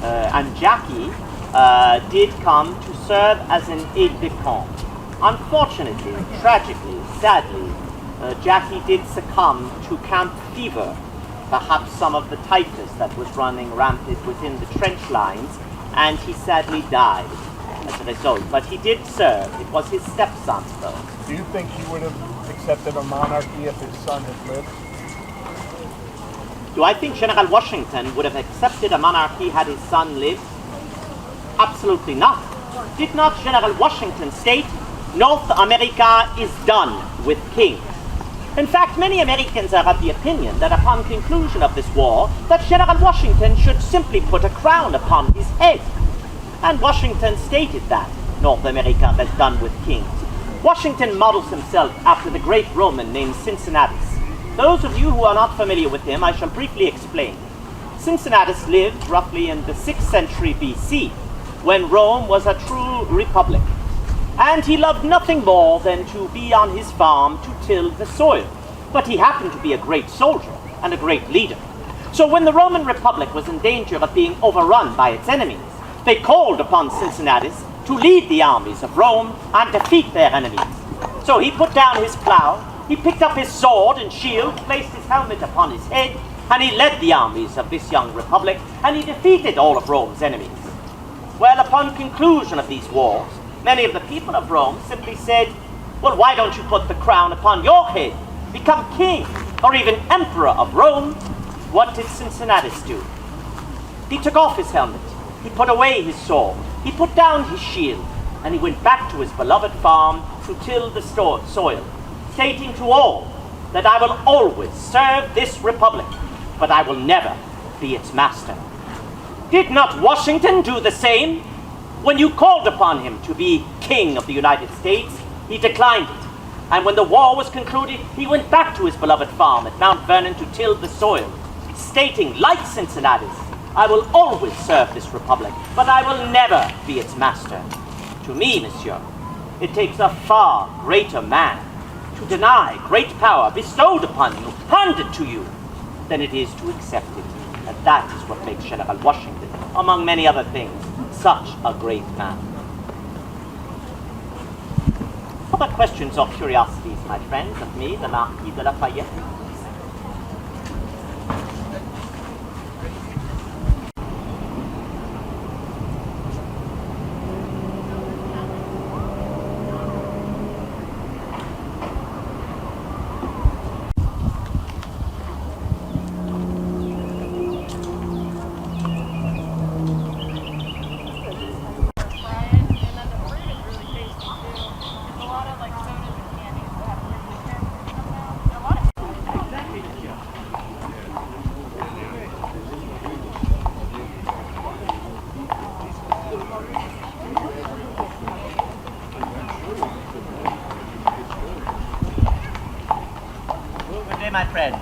and Jackie did come to serve as an aide-de-camp. Unfortunately, tragically, sadly, Jackie did succumb to camp fever, perhaps some of the typhus that was running rampant within the trench lines, and he sadly died as a result. But he did serve. It was his stepson, though. Do you think he would have accepted a monarchy if his son had lived? Do I think General Washington would have accepted a monarchy had his son lived? Absolutely not. Did not General Washington state, North America is done with kings? In fact, many Americans are of the opinion that upon conclusion of this war, that General Washington should simply put a crown upon his head. And Washington stated that North America is done with kings. Washington models himself after the great Roman named Cincinnatus. Those of you who are not familiar with him, I shall briefly explain. Cincinnatus lived roughly in the 6th century BC, when Rome was a true republic. And he loved nothing more than to be on his farm to till the soil. But he happened to be a great soldier and a great leader. So when the Roman Republic was in danger of being overrun by its enemies, they called upon Cincinnatus to lead the armies of Rome and defeat their enemies. So he put down his plow, he picked up his sword and shield, placed his helmet upon his head, and he led the armies of this young republic, and he defeated all of Rome's enemies. Well, upon conclusion of these wars, many of the people of Rome simply said, well, why don't you put the crown upon your head, become king, or even emperor of Rome? What did Cincinnatus do? He took off his helmet, he put away his sword, he put down his shield, and he went back to his beloved farm to till the soil, stating to all that I will always serve this republic, but I will never be its master. Did not Washington do the same? When you called upon him to be king of the United States, he declined it. And when the war was concluded, he went back to his beloved farm at Mount Vernon to till the soil, stating, like Cincinnatus, I will always serve this republic, but I will never be its master. To me, monsieur, it takes a far greater man to deny great power bestowed upon you, handed to you, than it is to accept it. And that is what makes General Washington, among many other things, such a great man. Other questions or curiosities, my friends, of me, the Marquis de Lafayette? My friends.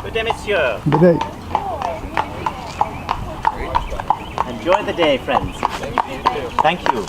Good day, monsieur. Good day. Enjoy the day, friends. Thank you.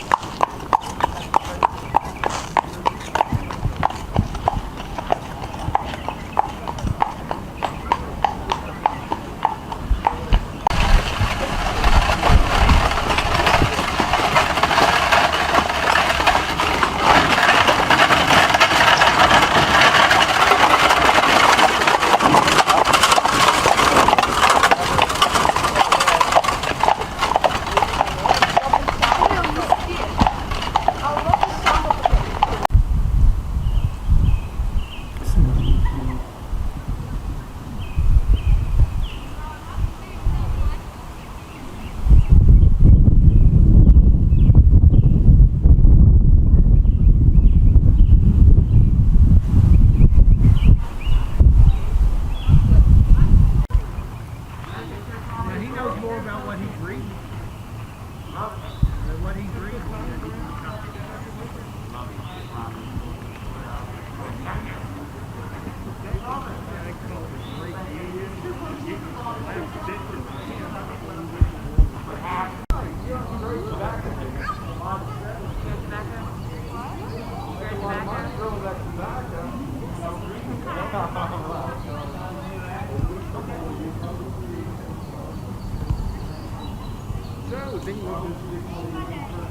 England is the